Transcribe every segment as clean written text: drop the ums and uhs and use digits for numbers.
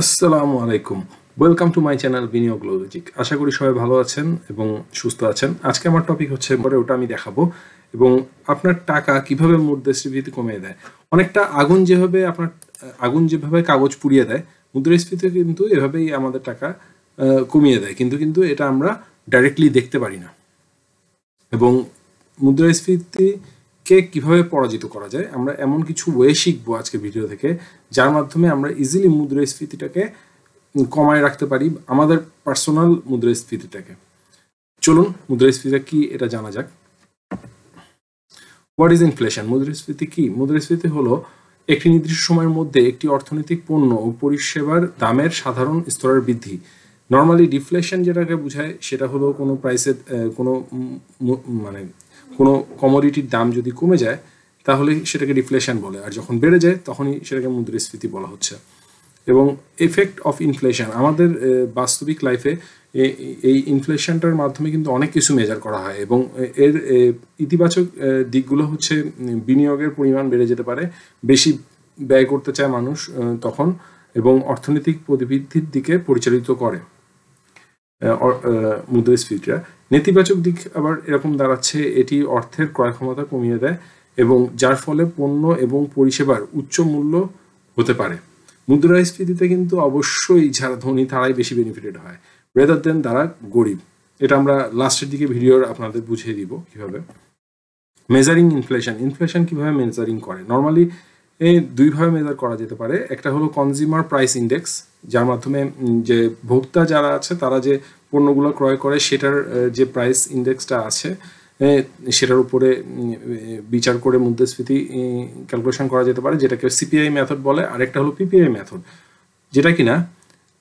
আসসালামু আলাইকুম। Welcome to my channel বিনিয়োগ লজিক। আশা করি সবাই ভালো আছেন এবং সুস্থ আছেন। আজকে আমার টপিক হচ্ছে পরে ওটা আমি দেখাবো এবং আপনার টাকা কিভাবে মুদ্রাস্ফীতি কমিয়ে দেয়। অনেকটা আগুন যেভাবে কাগজ পুড়িয়ে দেয়, মুদ্রাস্ফীতি কিন্তু এভাবেই আমাদের টাকা কমিয়ে দেয়। কিন্তু এটা আমরা ডাইরেক্টলি দেখতে পারি না। এবং মুদ্রাস্ফীতিকে কিভাবে পরাজিত করা যায়, আমরা এমন কিছু ওয়ে শিখবো আজকে ভিডিও থেকে, যার মাধ্যমে আমরা ইজিলি মুদ্রাস্ফীতিটাকে কমায় রাখতে পারি, আমাদের পার্সোনাল মুদ্রাস্ফীতিটাকে। চলুন মুদ্রাস্ফীতি কি এটা জানা যাক। What is inflation? মুদ্রাস্ফীতি কি? মুদ্রাস্ফীতি হলো একটি নির্দিষ্ট সময়ের মধ্যে একটি অর্থনৈতিক পণ্য ও পরিষেবার দামের সাধারণ স্তরের বৃদ্ধি। নর্মালি ডিফ্লেশন যেটাকে বোঝায় সেটা হলো কোনো প্রাইসের কোনো কমোডিটির দাম যদি কমে যায় তাহলে সেটাকে ডিফ্লেশন বলে, আর যখন বেড়ে যায় তখনই সেটাকে মুদ্রাস্ফীতি বলা হচ্ছে। এবং এফেক্ট অফ ইনফ্লেশন, আমাদের বাস্তবিক লাইফে এই ইনফ্লেশনটার মাধ্যমে কিন্তু অনেক কিছু মেজার করা হয় এবং এর ইতিবাচক দিকগুলো হচ্ছে বিনিয়োগের পরিমাণ বেড়ে যেতে পারে, বেশি ব্যয় করতে চায় মানুষ তখন, এবং অর্থনৈতিক প্রবৃদ্ধির দিকে পরিচালিত করে মুদ্রাস্ফীতিটা। নেতিবাচক দিক আবার এরকম দাঁড়াচ্ছে, এটি অর্থের ক্রয় ক্ষমতা কমিয়ে দেয় এবং যার ফলে পণ্য এবং পরিষেবার উচ্চ মূল্য হতে পারে। মুদ্রাস্ফীতিতে কিন্তু অবশ্যই যারা ধনী তারাই বেশি বেনিফিটেড হয়, রেদার দেন যারা গরিব। এটা আমরা লাস্টের দিকে ভিডিওর আপনাদের বুঝিয়ে দিব কিভাবে। মেজারিং ইনফ্লেশন, ইনফ্লেশন কিভাবে মেজারিং করে? নর্মালি দুইভাবে মেজার করা যেতে পারে। একটা হলো কনজিউমার প্রাইস ইন্ডেক্স, যার মাধ্যমে যে ভোক্তা যারা আছে তারা যে পণ্যগুলো ক্রয় করে সেটার যে প্রাইস ইন্ডেক্সটা আছে সেটার উপরে বিচার করে মুদ্রাস্ফীতি ক্যালকুলেশন করা যেতে পারে, যেটাকে সিপিআই মেথড বলে। আর একটা হলো পিপিআই মেথড, যেটা কিনা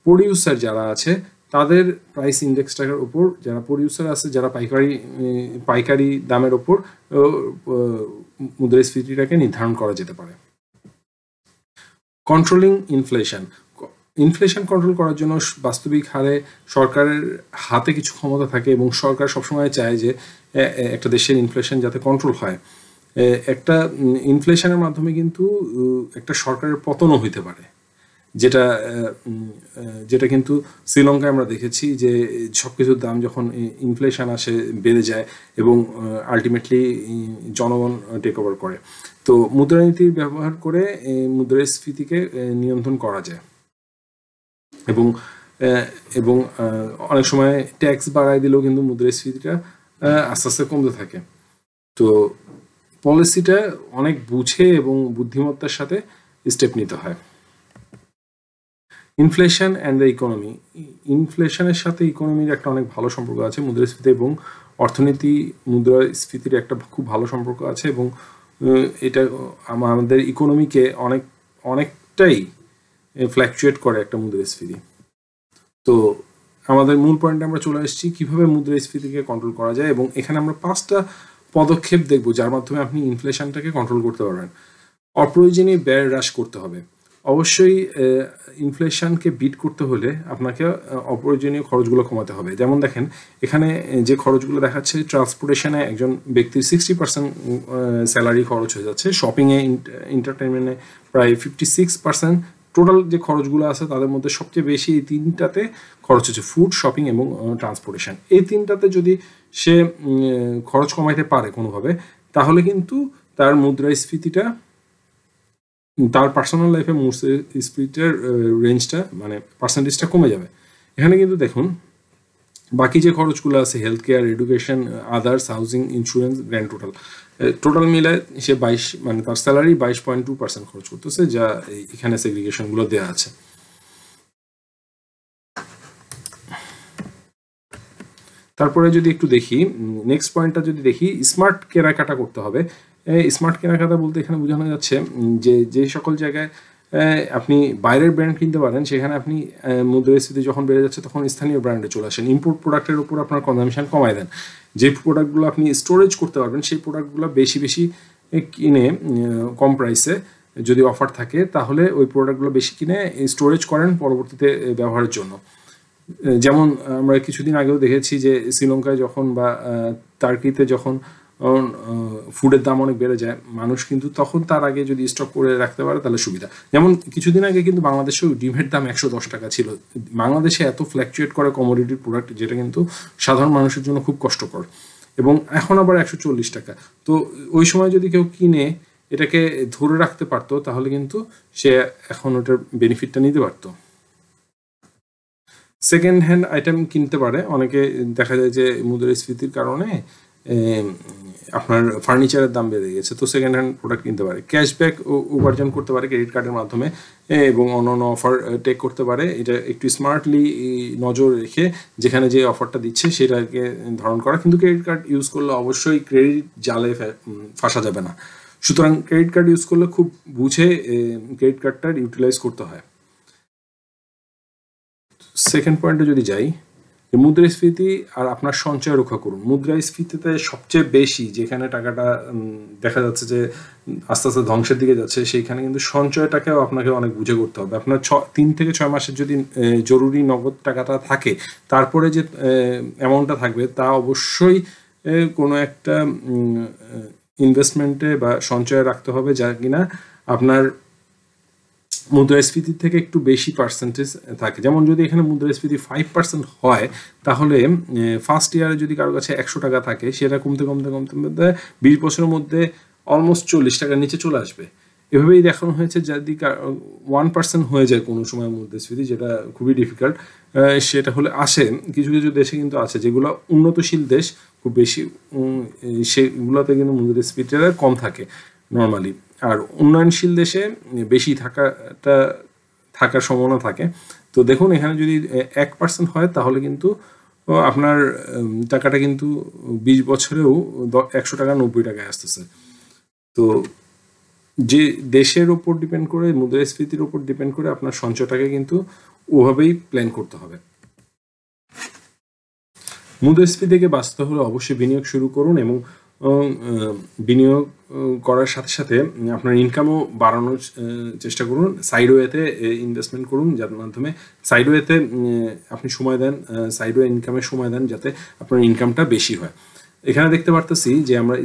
প্রডিউসার যারা আছে তাদের প্রাইস ইন্ডেক্সটার উপর, যারা প্রডিউসার আছে, যারা পাইকারি দামের ওপর মুদ্রাস্ফীতিটাকে নির্ধারণ করা যেতে পারে। কন্ট্রোলিং ইনফ্লেশন, ইনফ্লেশন কন্ট্রোল করার জন্য বাস্তবিক হারে সরকারের হাতে কিছু ক্ষমতা থাকে এবং সরকার সবসময় চায় যে একটা দেশের ইনফ্লেশন যাতে কন্ট্রোল হয়। একটা ইনফ্লেশনের মাধ্যমে কিন্তু একটা সরকারের পতনও হইতে পারে, যেটা কিন্তু শ্রীলঙ্কায় আমরা দেখেছি যে সব কিছুর দাম যখন ইনফ্লেশন আসে বেড়ে যায় এবং আলটিমেটলি জনগণ টেক ওভার করে। তো মুদ্রানীতির ব্যবহার করে মুদ্রাস্ফীতিকে নিয়ন্ত্রণ করা যায় এবং অনেক সময় ট্যাক্স বাড়ায় দিলেও কিন্তু মুদ্রাস্ফীতিটা আস্তে আস্তে কমতে থাকে। তো পলিসিটা অনেক বুঝে এবং বুদ্ধিমত্তার সাথে স্টেপ নিতে হয়। ইনফ্লেশন অ্যান্ড দ্য ইকোনমি, ইনফ্লেশনের সাথে ইকোনমির একটা অনেক ভালো সম্পর্ক আছে। মুদ্রাস্ফীতি এবং মুদ্রাস্ফীতির একটা খুব ভালো সম্পর্ক আছে এবং এটা আমাদের ইকোনমিকে অনেকটাই ফ্ল্যাকচুয়েট করে একটা মুদ্রাস্ফীতি। তো আমাদের মূল পয়েন্টে আমরা চলে এসেছি কিভাবে মুদ্রাস্ফীতিকে কন্ট্রোল করা যায়, এবং এখানে আমরা 5টা পদক্ষেপ দেখব যার মাধ্যমে আপনি ইনফ্লেশনটাকে কন্ট্রোল করতে পারবেন। অপ্রয়োজনীয় ব্যয় হ্রাস করতে হবে। অবশ্যই ইনফ্লেশনকে বিট করতে হলে আপনাকে অপ্রয়োজনীয় খরচগুলো কমাতে হবে। যেমন দেখেন এখানে যে খরচগুলো দেখাচ্ছে, ট্রান্সপোর্টেশনে একজন ব্যক্তির 60% স্যালারি খরচ হয়ে যাচ্ছে, শপিংয়ে এন্টারটেনমেন্টে প্রায় 56%। টোটাল যে খরচগুলো আছে তাদের মধ্যে সবচেয়ে বেশি এই 3টাতে খরচ হচ্ছে, ফুড, শপিং এবং ট্রান্সপোর্টেশন। এই 3টাতে যদি সে খরচ কমাইতে পারে কোনোভাবে, তাহলে কিন্তু তার মুদ্রাস্ফীতিটা, তার পার্সোনাল লাইফে মুদ্রাস্ফীতির রেঞ্জটা পার্সেন্টেজটা কমে যাবে। এখানে কিন্তু দেখুন বাকি যে খরচগুলো আছে, health care, education, others, housing, insurance, grand total মিলায় সে তার স্যালারি 22.2% খরচ করতেছে, যা এখানে সেগ্রিগেশনগুলো দেওয়া আছে। তারপরে যদি একটু দেখি নেক্সট পয়েন্টটা, যদি দেখি স্মার্ট কেনাকাটা করতে হবে। স্মার্ট কেনাকাটা বলতে এখানে বোঝানো যাচ্ছে যে সকল জায়গায় আপনি বাইরের ব্র্যান্ড কিনতে পারেন, সেখানে আপনি মুদ্রাস্ফীতি যখন বেড়ে যাচ্ছে তখন স্থানীয় ব্র্যান্ডে চলে আসেন। ইম্পোর্ট প্রোডাক্টের উপর আপনার কনজামশন কমায় দেন। যে প্রোডাক্টগুলো আপনি স্টোরেজ করতে পারবেন সেই প্রোডাক্টগুলো বেশি কিনে কম প্রাইসে যদি অফার থাকে তাহলে ওই প্রোডাক্টগুলো বেশি কিনে স্টোরেজ করেন পরবর্তীতে ব্যবহারের জন্য। যেমন আমরা কিছুদিন আগেও দেখেছি যে শ্রীলঙ্কায় যখন বা টার্কিতে যখন ফুডের দাম অনেক বেড়ে যায়, মানুষ কিন্তু তখন তার আগে যদি স্টক করে রাখতে পারে তাহলে সুবিধা। যেমন কিছুদিন আগে কিন্তু বাংলাদেশেও ডিমের দাম 110 টাকা ছিল। বাংলাদেশে এত ফ্ল্যাকচুয়েট করে কমোডিটি প্রোডাক্ট, যেটা কিন্তু সাধারণ মানুষের জন্য খুব কষ্টকর, এবং এখন আবার 140 টাকা। তো ওই সময় যদি কেউ কিনে এটাকে ধরে রাখতে পারতো তাহলে কিন্তু সে এখন ওটার বেনিফিটটা নিতে পারতো। সেকেন্ড হ্যান্ড আইটেম কিনতে পারে অনেকে, দেখা যায় যে মুদ্রাস্ফীতির কারণে আপনার ফার্নিচারের দাম বেড়ে গেছে, তো সেকেন্ড হ্যান্ড প্রোডাক্ট কিনতে পারে। ক্যাশব্যাক উপার্জন করতে পারে ক্রেডিট কার্ডের মাধ্যমে, এবং অন্য অফার টেক করতে পারে। এটা একটু স্মার্টলি নজর রেখে যেখানে যে অফারটা দিচ্ছে সেটাকে ধারণ করা, কিন্তু ক্রেডিট কার্ড ইউজ করলে অবশ্যই ক্রেডিট জালে ফাঁসা যাবে না। সুতরাং ক্রেডিট কার্ড ইউজ করলে খুব বুঝে ক্রেডিট কার্ডটা ইউটিলাইজ করতে হয়। সেকেন্ড পয়েন্টে যদি যাই, মুদ্রাস্ফীতি আর আপনার সঞ্চয় রক্ষা করুন। মুদ্রাস্ফীতিতে সবচেয়ে বেশি যেখানে টাকাটা দেখা যাচ্ছে যে আস্তে আস্তে ধ্বংসের দিকে যাচ্ছে, সেইখানে কিন্তু সঞ্চয়টাকেও আপনাকে অনেক বুঝে করতে হবে। আপনার 3 থেকে 6 মাসের যদি জরুরি নগদ টাকাটা থাকে, তারপরে যে অ্যামাউন্টটা থাকবে তা অবশ্যই কোনো একটা ইনভেস্টমেন্টে বা সঞ্চয়ে রাখতে হবে, যা কিনা আপনার মুদ্রাস্ফীতির থেকে একটু বেশি পার্সেন্টেজ থাকে। যেমন যদি এখানে মুদ্রাস্ফীতি 5% হয়, তাহলে ফার্স্ট ইয়ারে যদি কারোর কাছে 100 টাকা থাকে, সেটা কমতে কমতে কমতে কমতে 20 বছরের মধ্যে অলমোস্ট 40 টাকার নিচে চলে আসবে। এভাবেই দেখানো হয়েছে যদি 1% হয়ে যায় কোনো সময় মুদ্রাস্ফীতি, যেটা খুবই ডিফিকাল্ট, সেটা হলে আসে কিছু কিছু দেশে কিন্তু আছে, যেগুলো উন্নতশীল দেশ খুব বেশি, সেগুলোতে কিন্তু মুদ্রাস্ফীতিটা কম থাকে নর্মালি। আর উন্নয়নশীল দেশে বেশি থাকার সম্ভাবনা থাকে। তো দেখুন এখানে যদি 1% হয় তাহলে কিন্তু আপনার টাকাটা কিন্তু 20 বছরেও 100 টাকা 90 টাকায় আসতেছে। তো যে দেশের ওপর ডিপেন্ড করে, মুদ্রাস্ফীতির ওপর ডিপেন্ড করে আপনার সঞ্চয়টাকে কিন্তু ওভাবেই প্ল্যান করতে হবে। মুদ্রাস্ফীতিকে বাঁচতে হলে অবশ্যই বিনিয়োগ শুরু করুন, এবং বিনিয়োগ করার সাথে সাথে আপনার ইনকামও বাড়ানোর চেষ্টা করুন। সাইড ওয়েতে ইনভেস্টমেন্ট করুন, যার মাধ্যমে সাইড ওয়েতে আপনি সময় দেন, সাইড ওয়ে ইনকামের সময় দেন, যাতে আপনার ইনকামটা বেশি হয়। এখানে দেখতে পারতেছি যে আমরা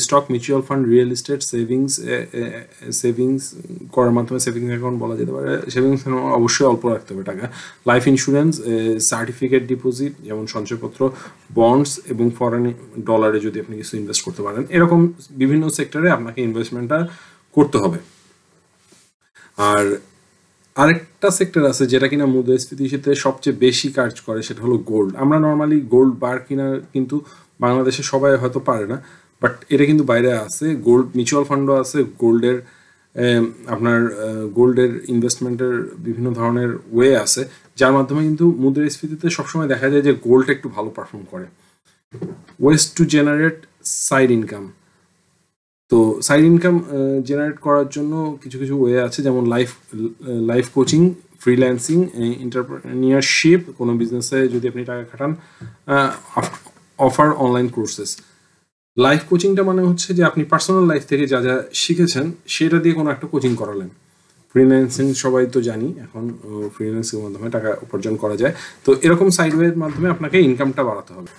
stock, mutual fund, real estate, savings করার মাধ্যমে সেভিংস অ্যাকাউন্ট বলা যেতে পারে। সেভিংস অবশ্যই অল্প রাখতে হবে টাকা। লাইফ ইন্স্যুরেন্স, সার্টিফিকেট ডিপোজিট যেমন সঞ্চয়পত্র, বন্ডস এবং ফরেন ডলারে যদি আপনি কিছু ইনভেস্ট করতে পারেন, এরকম বিভিন্ন সেক্টরে আপনাকে ইনভেস্টমেন্টটা করতে হবে। আর আরেকটা সেক্টর আছে যেটা কিনা মুদ্রাস্ফীতির সাথে সবচেয়ে বেশি কাজ করে, সেটা হলো গোল্ড। আমরা নর্মালি গোল্ড বার কিনা কিন্তু বাংলাদেশে সবাই হয়তো পারে না, বাট এটা কিন্তু বাইরে আছে। গোল্ড মিউচুয়াল ফান্ডও আছে গোল্ডের, আপনার গোল্ডের ইনভেস্টমেন্টের বিভিন্ন ধরনের ওয়ে আছে, যার মাধ্যমে কিন্তু মুদ্রাস্ফীতিতে সবসময় দেখা যায় যে গোল্ড একটু ভালো পারফর্ম করে। Ways to generate side income. তো সাইড ইনকাম জেনারেট করার জন্য কিছু কিছু ওয়ে আছে, যেমন লাইফ কোচিং, ফ্রিল্যান্সিং, এন্টারপ্রেনিয়ারশিপ, কোনো বিজনেসে যদি আপনি টাকা খাটান, অফার অনলাইন কোর্সেস। লাইফ কোচিংটা মানে হচ্ছে যে আপনি পার্সোনাল লাইফ থেকে যা যা শিখেছেন সেটা দিয়ে কোনো একটা কোচিং করালেন। ফ্রিল্যান্সিং সবাই তো জানি এখন ফ্রিল্যান্সিংয়ের মাধ্যমে টাকা উপার্জন করা যায়। তো এরকম সাইডওয়ের মাধ্যমে আপনাকে ইনকামটা বাড়াতে হবে।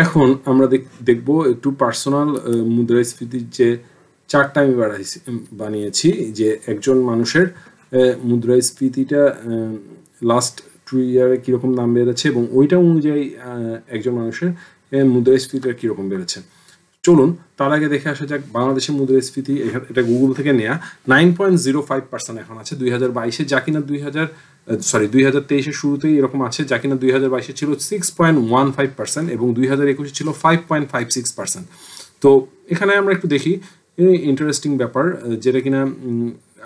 এখন আমরা দেখব একটু পার্সোনাল মুদ্রাস্ফীতির যে চার্টটা আমি বানিয়েছি, যে একজন মানুষের মুদ্রাস্ফীতিটা লাস্ট 2 ইয়ারে কীরকম দাম বেড়েছে, এবং ওইটা অনুযায়ী একজন মানুষের মুদ্রাস্ফীতিটা কীরকম বেড়েছে। চলুন তার আগে দেখে আসা যাক বাংলাদেশের মুদ্রাস্ফীতি। এটা গুগল থেকে নেয়া 9.05% এখন আছে 2022-এ, যা কিনা 2023-এর শুরুতেই এরকম আছে, যা কিনা 2022-এ ছিল 6.15% এবং 2021-এ ছিল 5.56%। তো এখানে আমরা একটু দেখি ইন্টারেস্টিং ব্যাপার, যেটা কিনা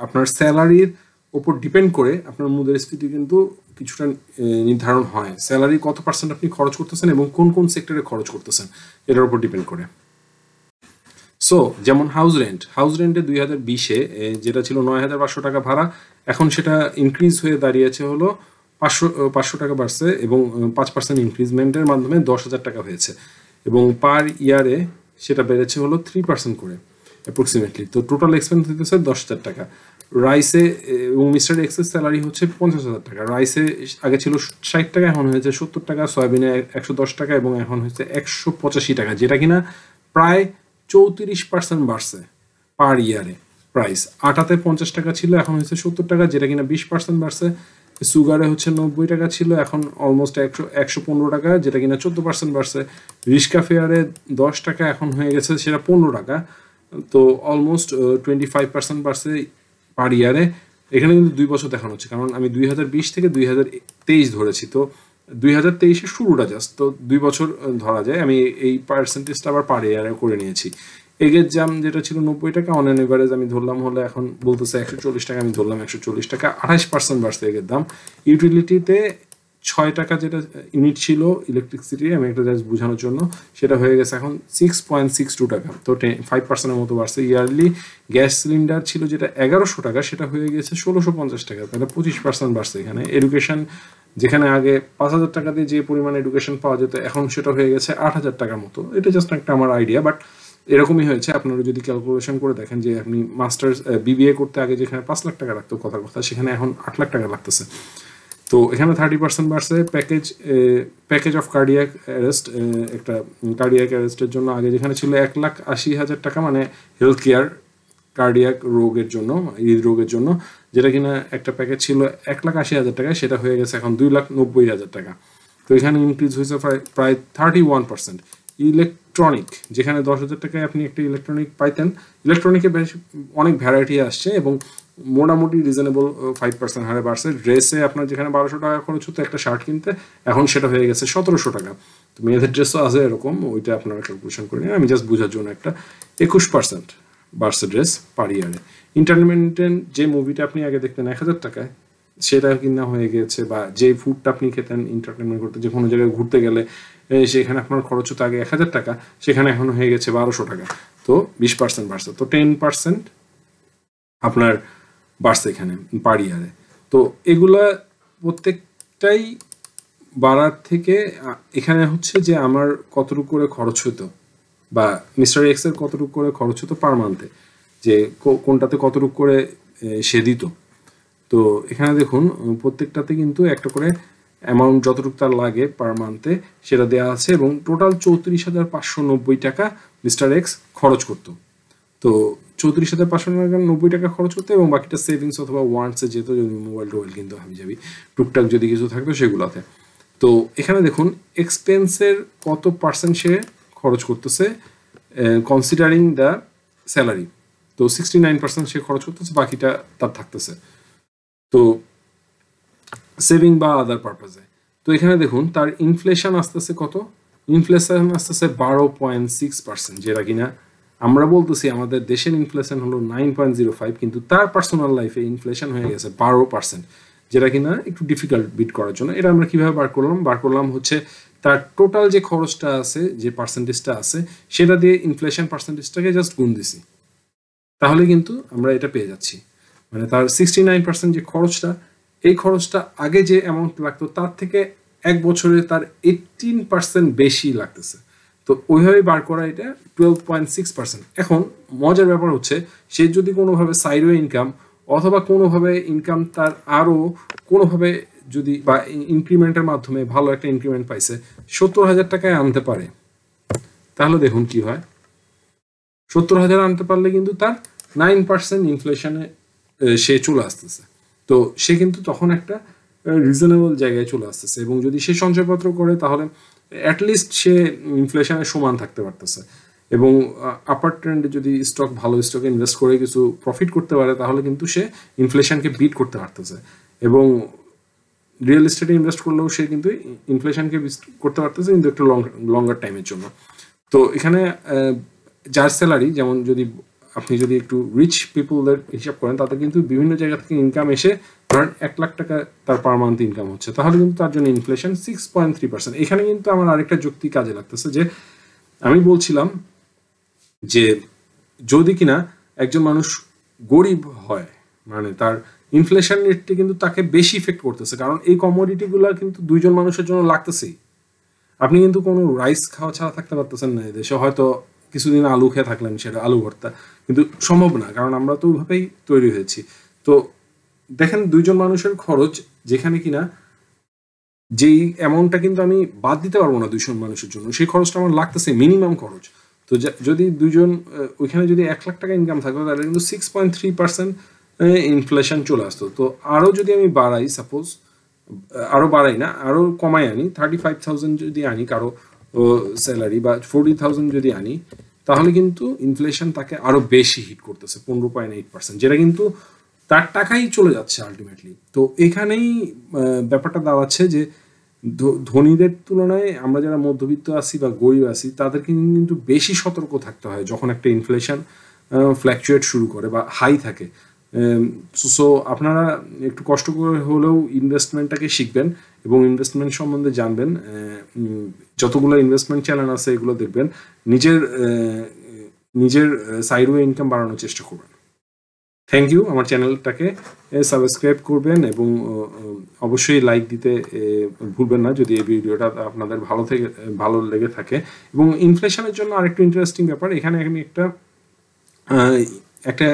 আপনার স্যালারির ওপর ডিপেন্ড করে আপনার মুদ্রাস্ফীতি কিন্তু কিছুটা নির্ধারণ হয়। স্যালারি কত পার্সেন্ট আপনি খরচ করতেছেন এবং কোন কোন সেক্টরে খরচ করতেছেন এটার উপর ডিপেন্ড করে। সো যেমন হাউস রেন্টে 2020-এ যেটা ছিল 9,500 টাকা ভাড়া, এখন সেটা ইনক্রিজ হয়ে দাঁড়িয়েছে হলো 500 টাকা বাড়ছে, এবং 5% ইনক্রিজমেন্টের মাধ্যমে 10,000 টাকা হয়েছে, এবং পার ইয়ারে সেটা বেড়েছে হলো 3% করে অ্যাপ্রক্সিমেটলি। তো টোটাল এক্সপেন্স হতেছে 10,000 টাকা। রাইসে এবং মিস্টার এক্সের স্যালারি হচ্ছে 50,000 টাকা। রাইসে আগে ছিল 60 টাকা, এখন হয়েছে 70 টাকা। সয়াবিনে 110 টাকা এবং এখন হচ্ছে 185 টাকা, যেটা কিনা প্রায় 34% বাড়ছে পার ইয়ারে প্রাইস। আটাতে 50 টাকা ছিল, এখন হচ্ছে 70 টাকা, যেটা কিনা 20% বাড়ছে। সুগারে হচ্ছে 90 টাকা ছিল, এখন অলমোস্ট 115 টাকা, যেটা কিনা 14% বাড়ছে। রিস্কা ফেয়ারে 10 টাকা, এখন হয়ে গেছে সেটা 15 টাকা। তো অলমোস্ট 25% বাড়ছে পার ইয়ারে। এখানে কিন্তু 2 বছর দেখানো হচ্ছে, কারণ আমি 2020 থেকে 2023 ধরেছি। তো 2023-এর শুরুটা জাস্ট, তো 2 বছর ধরা যায়। আমি এই পার্সেন্টেজটা আবার পার ইয়ারে করে নিয়েছি। এগের জাম যেটা ছিল 90 টাকা, অন অ্যান এভারেজ আমি ধরলাম হলে এখন বলতেছে 140 টাকা, আমি ধরলাম 140 টাকা, 28% বাড়ছে এগের দাম। ইউটিলিটিতে 6 টাকা যেটা ইউনিট ছিল ইলেকট্রিসিটি, আমি একটা জাস্ট বোঝানোর জন্য, সেটা হয়ে গেছে এখন 6.62 টাকা, তো 5%-এর মতো বাড়ছে। ইয়ারলি গ্যাস সিলিন্ডার ছিল যেটা 1100 টাকা, সেটা হয়ে গেছে 1650 টাকা, তাহলে 25% বাড়ছে এখানে। এডুকেশন যেখানে আগে 5000 টাকা দিয়ে যে পরিমাণ এডুকেশন পাওয়া যেত, এখন সেটা হয়ে গেছে 8000 টাকার মতো। এটা জাস্ট একটা আমার আইডিয়া, বাট এরকমই হয়েছে। আপনারা যদি ক্যালকুলেশন করে দেখেন যে আপনি মাস্টার্স বিবিএ করতে আগে যেখানে 5 লাখ টাকা লাগতো কথা সেখানে এখন 8 লাখ টাকা লাগতেছে। তো এখানে 30% বাড়ছে। প্যাকেজ অফ কার্ডিয়াক অ্যারেস্ট, একটা কার্ডিয়াক অ্যারেস্টের জন্য আগে যেখানে ছিল 1,80,000 টাকা, মানে হেলথ কেয়ার কার্ডিয়াক রোগের জন্য, হৃদরোগের জন্য, যেটা কিনা একটা প্যাকেজ ছিল 1,80,000 টাকা, সেটা হয়ে গেছে এখন 2,90,000 টাকা। তো এখানে ইনক্রিজ হয়েছে প্রায় 31%। ইলেকট্রনিক, যেখানে 10,000 টাকায় আপনি একটা ইলেকট্রনিক পাইতেন, ইলেকট্রনিকে বেশ অনেক ভ্যারাইটি আসছে এবং মোটামুটি রিজনেবল 5% হারে বাড়ছে। ড্রেসে আপনার যেখানে 1200 টাকা খরচ হতো একটা শার্ট কিনতে, এখন সেটা হয়ে গেছে 1700 টাকা। তো মেয়েদের ড্রেসও আছে এরকম, ওইটা আপনারা ক্যালকুলেশন করে নিন, আমি জাস্ট বোঝার জন্য একটা। 21% বাড়ছে ড্রেস পার ইয়ারে। এন্টারটেনমেন্টের যে মুভিটা আপনি আগে দেখতেন 1000 টাকায়, সেটা কিনা হয়ে গেছে, বা যে ফুডটা আপনি খেতেন এন্টারটেনমেন্ট করতে, যে কোনো জায়গায় ঘুরতে গেলে সেখানে আপনার খরচ হতো আগে 1000 টাকা, সেখানে এখন হয়ে গেছে 1200 টাকা। তো 20% বাড়ছে, তো 10% আপনার বাড়ছে এখানে পার ইয়ারে। তো এগুলা প্রত্যেকটাই বাড়ার থেকে এখানে হচ্ছে যে আমার কতটুকু করে খরচ হতো, বা মিস্টার এক্সের কতটুকু করে খরচ হতো পার মান্থে, যে কোনটাতে কতটুকু করে সে দিত। তো এখানে দেখুন প্রত্যেকটাতে কিন্তু একটা করে অ্যামাউন্ট যতটুকু তার লাগে পার মান্থে সেটা দেওয়া আছে, এবং টোটাল 34,590 টাকা মিস্টার এক্স খরচ করতো। তো 34,590 টাকা খরচ করতে, এবং বাকিটা সেভিংস অথবা ওয়ান্টসে যেত, যদি মোবাইল টোবাইল কিন্তু হাবি যাবি টুকটাক যদি কিছু থাকতো সেগুলোতে। তো এখানে দেখুন এক্সপেন্সের কত পার্সেন্ট সে খরচ করতেছে কনসিডারিং দ্য স্যালারি। তো 69% সে খরচ করতেছে, বাকিটা তার থাকতেছে তো সেভিং বা আদার পারপাসে। তো এখানে দেখুন তার ইনফ্লেশন আসতেছে কত, ইনফ্লেশন আসতেছে 12.6%, যেটা কিনা আমরা বলতেছি আমাদের দেশের ইনফ্লেশন হলো 9.05, কিন্তু তার পার্সোনাল লাইফে ইনফ্লেশন হয়ে গেছে 12%, যেটা কিনা একটু ডিফিকাল্ট বিট করার জন্য। এটা আমরা কিভাবে বার করলাম হচ্ছে তার টোটাল যে খরচটা আছে, যে পার্সেন্টেজটা আছে, সেটা দিয়ে ইনফ্লেশন পার্সেন্টেজটাকে জাস্ট গুণ দিছি, তাহলে কিন্তু আমরা এটা পেয়ে যাচ্ছি। মানে তার 69% যে খরচটা, এই খরচটা আগে যে অ্যামাউন্ট লাগতো তার থেকে এক বছরে তার 18% বেশি লাগতেছে। তো ওইভাবে বার করা এটা 12.6%। এখন মজার ব্যাপার হচ্ছে সে যদি কোনোভাবে সাইডওয়ে ইনকাম অথবা কোনোভাবে ইনকাম তার আরও কোনোভাবে যদি বা ইনক্রিমেন্টের মাধ্যমে ভালো একটা ইনক্রিমেন্ট পাইছে 70,000 টাকায় আনতে পারে, তাহলে দেখুন কি হয়। 70,000 আনতে পারলে কিন্তু তার 9% ইনফ্লেশনে সে চলে আসতেছে। তো সে কিন্তু তখন একটা রিজনেবল জায়গায় চলে আসতেছে, এবং যদি সে সঞ্চয়পত্র করে তাহলে অ্যাটলিস্ট সে ইনফ্লেশনের সমান থাকতে পারতেছে। এবং আপার ট্রেন্ডে যদি স্টক, ভালো স্টকে ইনভেস্ট করে কিছু প্রফিট করতে পারে, তাহলে কিন্তু সে ইনফ্লেশনকে বিট করতে পারতেছে। এবং রিয়েল এস্টেটে ইনভেস্ট করলেও সে কিন্তু ইনফ্লেশনকে বিট করতে পারতেছে, কিন্তু একটু লঙ্গার টাইমের জন্য। তো এখানে যার স্যালারি, যেমন আপনি যদি একটু রিচ পিপলদের হিসাব করেন, তাতে কিন্তু বিভিন্ন জায়গা থেকে ইনকাম এসে ধরেন 1 লাখ টাকা তার পার মান্থ ইনকাম হচ্ছে, তাহলে কিন্তু তার জন্য ইনফ্লেশন 6.3%। এখানে কিন্তু আমার আরেকটা যুক্তি কাজে লাগতেছে, যে আমি বলছিলাম যে যদি কিনা একজন মানুষ গরিব হয়, মানে তার ইনফ্লেশন রেটটি কিন্তু তাকে বেশি ইফেক্ট করতেছে, কারণ এই কমোডিটিগুলো কিন্তু দুইজন মানুষের জন্য লাগতেছেই। আপনি কিন্তু কোনো রাইস খাওয়া ছাড়া থাকতে পারতেছেন না এদেশে, হয়তো কিছুদিন আলু খেয়ে থাকলেন, সেটা আলু ভর্তা, কিন্তু সম্ভব না, কারণ আমরা তো ওইভাবেই তৈরি হয়েছি। তো দেখেন দুইজন মানুষের খরচ, যেখানে কিনা যেই অ্যামাউন্টটা কিন্তু আমি বাদ দিতে পারবো না দুইজন মানুষের জন্য, সেই খরচটা আমার লাগতেছে মিনিমাম খরচ। তো যদি দুজন ওইখানে যদি 1 লাখ টাকা ইনকাম থাকতো তাহলে কিন্তু 6.3% ইনফ্লেশন চলে আসতো। তো আরও যদি আমি বাড়াই, সাপোজ আরও বাড়াই না, আরও কমাই আনি, 35,000 যদি আনি কারো স্যালারি, বা 40,000 যদি আনি, তাহলে কিন্তু ইনফ্লেশন তাকে আরও বেশি হিট করতেছে, 15.8%, যেটা কিন্তু তার টাকাই চলে যাচ্ছে আলটিমেটলি। তো এখানেই ব্যাপারটা দাঁড়াচ্ছে যে ধনীদের তুলনায় আমরা যারা মধ্যবিত্ত আছি বা গরিব আছি তাদেরকে কিন্তু বেশি সতর্ক থাকতে হয় যখন একটা ইনফ্লেশন ফ্ল্যাকচুয়েট শুরু করে বা হাই থাকে। সো আপনারা একটু কষ্ট করে হলেও ইনভেস্টমেন্টটাকে শিখবেন এবং ইনভেস্টমেন্ট সম্বন্ধে জানবেন। যতগুলো ইনভেস্টমেন্ট চ্যানেল আছে এগুলো দেখবেন, নিজের সাইডওয়ে ইনকাম বাড়ানোর চেষ্টা করবেন। Thank you. আমার চ্যানেলটাকে সাবস্ক্রাইব করবেন এবং অবশ্যই লাইক দিতে ভুলবেন না যদি এই ভিডিওটা আপনাদের ভালো লেগে থাকে। এবং ইনফ্লেশনের জন্য আরেকটু ইন্টারেস্টিং ব্যাপার, এখানে আমি একটা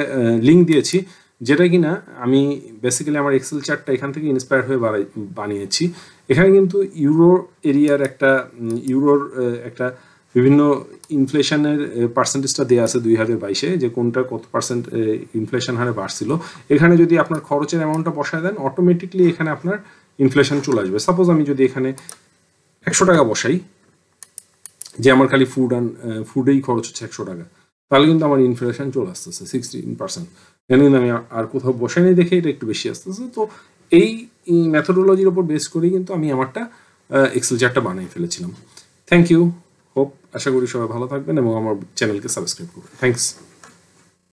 লিঙ্ক দিয়েছি, যেটা কিনা আমি বেসিক্যালি আমার এক্সেল চার্টটা এখান থেকে ইন্সপায়ার হয়ে বানিয়েছি। এখানে কিন্তু ইউরোর একটা বিভিন্ন ইনফ্লেশনের পার্সেন্টেজটা দেওয়া আছে 2022-এ, যে কোনটা কত পার্সেন্ট ইনফ্লেশন হারে বাড়ছিল। এখানে যদি আপনার খরচের অ্যামাউন্টটা বসায় দেন, অটোমেটিকলি এখানে আপনার ইনফ্লেশন চলে আসবে। সাপোজ আমি যদি এখানে 100 টাকা বসাই, যে আমার খালি ফুডেই খরচ হচ্ছে 100 টাকা, তাহলে কিন্তু আমার ইনফ্লেশন চলে আসতেছে 16%। এখানে কিন্তু আমি আর কোথাও বসাই নেই দেখে এটা একটু বেশি আসতেছে। তো এই মেথোডোলজির উপর বেস করেই কিন্তু আমি আমারটা এক্সেল চার্টটা বানিয়ে ফেলেছিলাম। Thank you. আশা করি সবাই ভালো থাকবেন এবং আমার চ্যানেলকে সাবস্ক্রাইব করবেন। থ্যাংকস।